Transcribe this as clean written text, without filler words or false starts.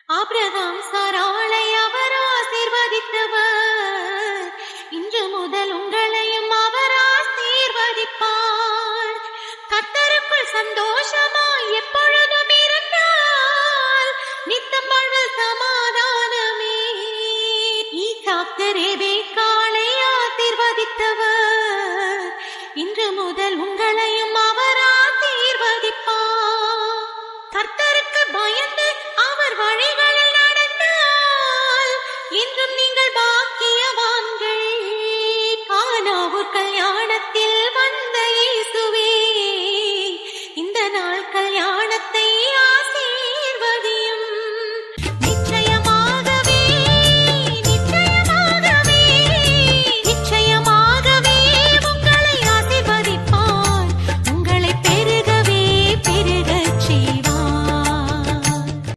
Abraham சாராளை அவர் ஆசீர்வதித்தவர், இன்று முதல் உங்களையும் அவர் ஆசீர்வதிப்பார். கர்த்தருக்குள் சந்தோஷமாய் எப்பொழுதும் இருந்தால் நித்தம் வாழ்வு சமாதானமே. ஈசாக்கு ரெபெக்காளை ஆசீர்வதித்தவர், இன்று முதல்